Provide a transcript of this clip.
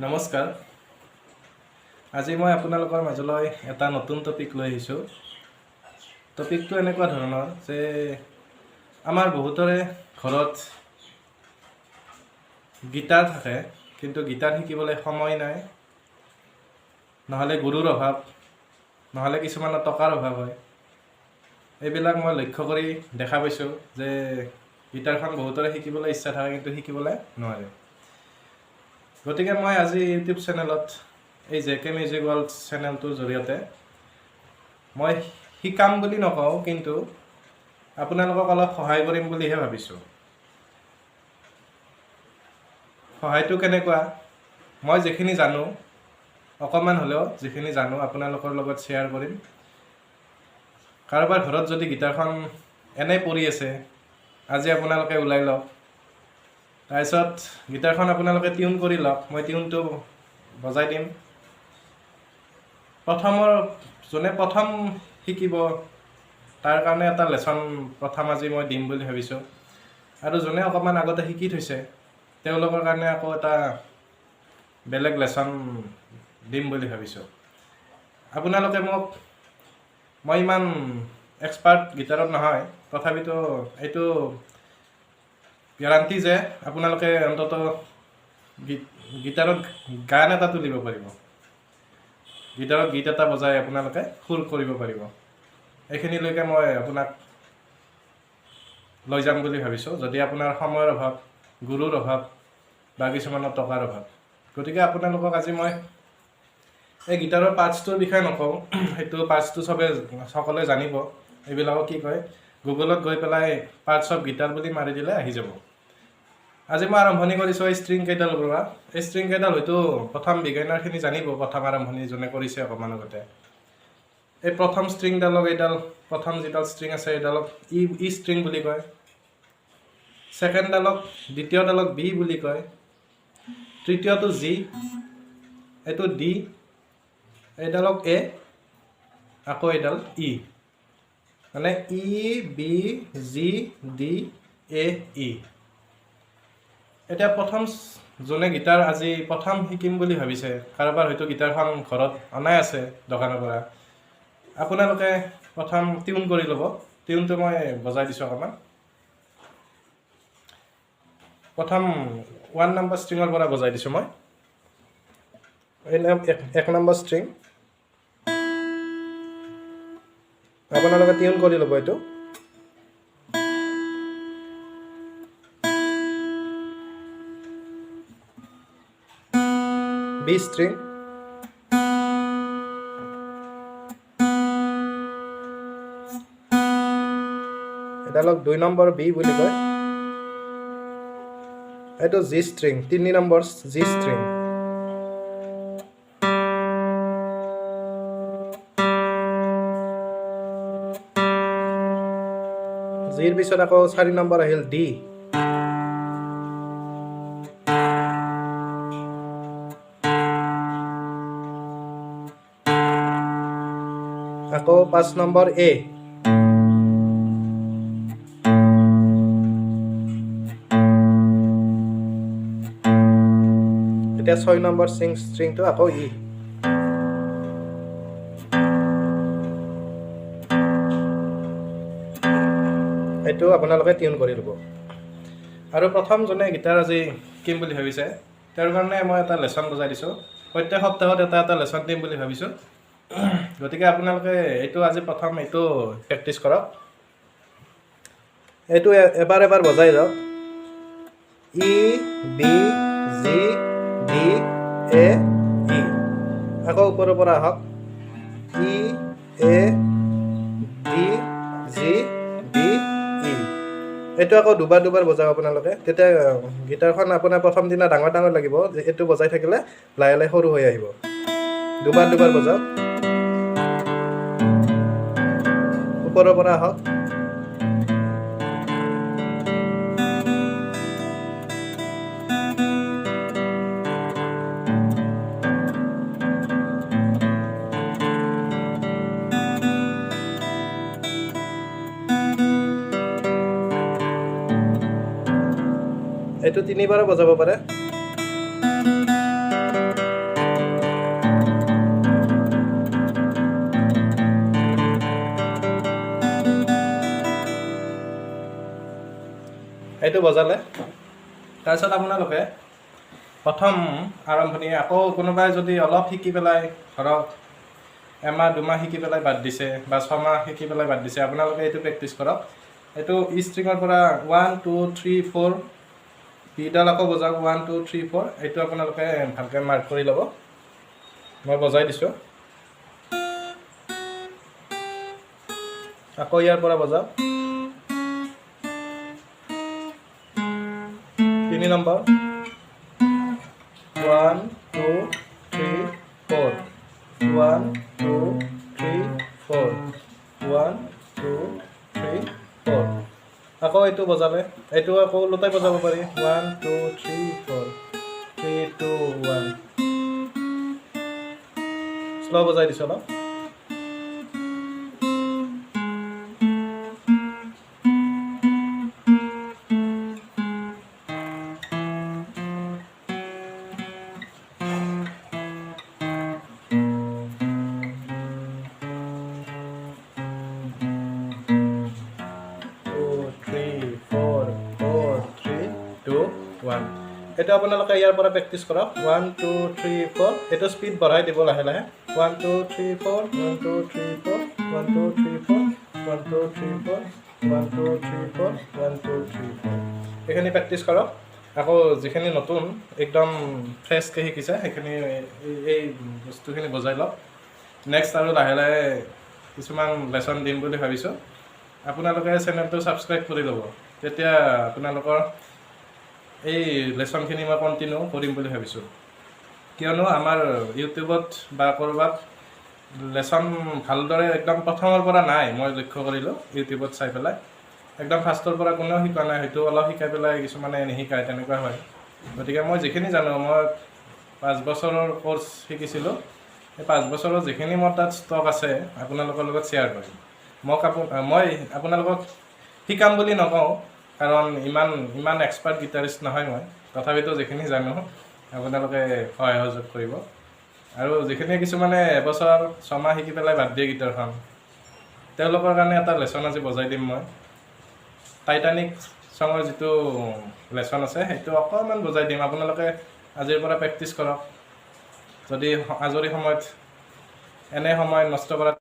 নমস্কাৰ। আজি মই আপোনালোকৰ মাজলৈ এটা নতুন টপিক লৈ আহিছোঁ। টপিকটো এনেকুৱা ধৰণৰ যে আমাৰ বহুতৰে ঘৰত গীটাৰ থাকে, কিন্তু গীটাৰ শিকিবলৈ সময় নাই, নহ'লে গুৰুৰ অভাৱ, নহ'লে কিছুমানৰ টকাৰ অভাৱ হয়। এইবিলাক মই লক্ষ্য কৰি দেখা পাইছোঁ যে গীটাৰখন বহুতৰে শিকিবলৈ ইচ্ছা থাকে, কিন্তু শিকিবলৈ নোৱাৰে। গতিকে মই আজি ইউটিউব চেনেলত এই জেকে মিউজিক ৱৰ্ল্ড চেনেলটোৰ জৰিয়তে মই শিকাম বুলি নকওঁ, কিন্তু আপোনালোকক অলপ সহায় কৰিম বুলিহে ভাবিছোঁ। সহায়টো কেনেকুৱা? মই যিখিনি জানো, অকণমান হ'লেও যিখিনি জানো আপোনালোকৰ লগত শ্বেয়াৰ কৰিম। কাৰোবাৰ ঘৰত যদি গীটাৰখন এনেই পৰি আছে, আজি আপোনালোকে ওলাই লওক। তাৰপিছত গীটাৰখন আপোনালোকে টিউন কৰি লওক, মই টিউনটো বজাই দিম। যোনে প্ৰথম শিকিব তাৰ কাৰণে এটা লেচন প্ৰথম আজি মই দিম বুলি ভাবিছোঁ। আৰু যোনে অকণমান আগতে শিকি থৈছে তেওঁলোকৰ কাৰণে আকৌ এটা বেলেগ লেচন দিম বুলি ভাবিছোঁ। আপোনালোকে মই ইমান এক্সপাৰ্ট গীটাৰত নহয়, তথাপিতো এইটো গেৰাণ্টি যে আপোনালোকে অন্ততঃ গীটাৰত গান এটা তুলিব পাৰিব, গীটাৰত গীত এটা বজাই আপোনালোকে সুৰ কৰিব পাৰিব। এইখিনিলৈকে মই আপোনাক লৈ যাম বুলি ভাবিছোঁ, যদি আপোনাৰ সময়ৰ অভাৱ, গুৰুৰ অভাৱ বা কিছুমানৰ টকাৰ অভাৱ। গতিকে আপোনালোকক আজি মই এই গীটাৰৰ পাৰ্টছটোৰ বিষয়ে নকওঁ, সেইটো পাৰ্টছটো সকলোৱে জানিব। এইবিলাকক কি কয়, গুগলত গৈ পেলাই পাৰ্টছ অফ গীটাৰ বুলি মাৰি দিলে আহি যাব। আজি মই আৰম্ভণি কৰিছোঁ এই ষ্ট্ৰিং কেইডাল পৰা। এই ষ্ট্ৰিং কেইডাল হয়তো প্ৰথম বিগিনাৰখিনি জানিব, প্ৰথম আৰম্ভণি যোনে কৰিছে অকণমান আগতে। এই প্ৰথম ষ্ট্ৰিংডালক, প্ৰথম যিডাল ষ্ট্ৰিং আছে এইডালক ই ষ্ট্ৰিং বুলি কয়। ছেকেণ্ডডালক, দ্বিতীয়ডালক বি বুলি কয়। তৃতীয়টো জি, এইটো ডি, এইডালক এ, আকৌ এইডাল ই। মানে ই, বি, জি, ডি, এ, ই। এতিয়া যোনে গীটাৰ আজি প্ৰথম শিকিম বুলি ভাবিছে, কাৰোবাৰ হয়তো গীটাৰখন ঘৰত অনাই আছে দোকানৰ পৰা, আপোনালোকে প্ৰথম টিউন কৰি ল'ব। টিউনটো মই বজাই দিছোঁ অকণমান। প্ৰথম 1 নম্বৰ ষ্ট্ৰিঙৰ পৰা বজাই দিছোঁ মই। এই 1 নম্বৰ ষ্ট্ৰিং। আপোনালোকে টিউন কৰি ল'ব এইটো। বি ষ্ট্ৰিং, এডালক 2 নম্বৰ বি বুলি কয়। এইটো G string, 3 number G string. Zero পিছত আকৌ 4 নম্বৰ আহিল ডি। আকৌ 5 নম্বৰ এ। এতিয়া 6 নম্বৰ ষ্ট্ৰিংটো আকৌ ই। এইটো আপোনালোকে টিউন কৰি ল'ব। আৰু প্ৰথম যোনে গীটাৰ আজি শিকিম বুলি ভাবিছে তেওঁৰ কাৰণে মই এটা লেচন বজাই দিছোঁ। প্ৰত্যেক সপ্তাহত এটা লেচন দিম বুলি ভাবিছোঁ। গতিকে আপোনালোকে আজি প্ৰথম এইটো প্ৰেক্টিছ কৰক। এইটো এবাৰ বজাই যাওক। ই, বি, জি, ডি, এ, ই। আকৌ ওপৰৰ পৰা আহক। ই, এ, ডি, জি, ডি, ই। এইটো আকৌ দুবাৰ বজাওক আপোনালোকে, তেতিয়া গীটাৰখন আপোনাৰ প্ৰথম দিনা ডাঙৰ লাগিব। এইটো বজাই থাকিলে লাহে লাহে সৰু হৈ আহিব। দুবাৰ বজাওক। ওপৰৰ পৰা আহক। এইটো 3 বাৰো বজাব পাৰে। সেইটো বজালে তাৰপিছত আপোনালোকে প্ৰথম আৰম্ভণি আকৌ কোনোবাই যদি অলপ শিকি পেলাই ধৰক এমাহ দুমাহ শিকি পেলাই বাদ দিছে বা ছমাহ শিকি পেলাই বাদ দিছে আপোনালোকে এইটো প্ৰেক্টিছ কৰক এইটো ই ষ্ট্ৰিঙৰ পৰা 1 2 3 4 বিডাল আকৌ বজাওক 1 2 3 4 এইটো আপোনালোকে ভালকৈ মাৰ্ক কৰি ল'ব মই বজাই দিছোঁ আকৌ ইয়াৰ পৰা বজাওক 3 নম্বৰ 1 2 3 4 1 2 3 4 1 2 3 4 আকৌ এইটো বজালে এইটো আকৌ ওলোটাই বজাব পাৰি 1 2 3 4 3 2 1 স্লো বজাই দিছোঁ অলপ এইটো আপোনালোকে ইয়াৰ পৰা প্ৰেক্টিছ কৰক 1 2 3 4 এইটো স্পীড বঢ়াই দিব লাহে লাহে 1 2 3 4 1 2 3 4 1 2 3 4 1 2 3 4 1 2 3 4 1 2 3 4 এইখিনি প্ৰেক্টিছ কৰক আকৌ যিখিনি নতুন একদম ফ্ৰেছকৈ শিকিছে সেইখিনি এই বস্তুখিনি বজাই লওক নেক্সট আৰু লাহে লাহে কিছুমান লেচন দিম বুলি ভাবিছোঁ আপোনালোকে চেনেলটো ছাবস্ক্ৰাইব কৰি ল'ব তেতিয়া আপোনালোকৰ এই লেচনখিনি মই কণ্টিনিউ কৰিম বুলি ভাবিছোঁ কিয়নো আমাৰ ইউটিউবত বা ক'ৰবাত লেচন ভালদৰে একদম প্ৰথমৰ পৰা নাই মই লক্ষ্য কৰিলোঁ ইউটিউবত চাই পেলাই একদম ফাৰ্ষ্টৰ পৰা কোনেও শিকা নাই হয়তো অলপ শিকাই পেলাই কিছুমানে নিশিকায় তেনেকুৱা হয় গতিকে মই যিখিনি জানো মই 5 বছৰৰ কোৰ্চ শিকিছিলোঁ এই 5 বছৰৰ যিখিনি মোৰ তাত ষ্টক আছে আপোনালোকৰ লগত শ্বেয়াৰ কৰিম মই আপোনালোকক শিকাম বুলি নকওঁ কাৰণ ইমান এক্সপাৰ্ট গিটাৰিষ্ট নহয় মই তথাপিতো যিখিনি জানো আপোনালোকে সহায় সহযোগ কৰিব আৰু যিখিনি কিছুমানে এবছৰ ছমাহ শিকি পেলাই বাদ দিয়ে গিটাৰখন তেওঁলোকৰ কাৰণে এটা লেচন আজি বজাই দিম মই টাইটানিক চঙৰ যিটো লেচন আছে সেইটো অকণমান বজাই দিম আপোনালোকে আজিৰ পৰা প্ৰেক্টিছ কৰক যদি আজৰি সময়ত এনে সময় নষ্ট কৰা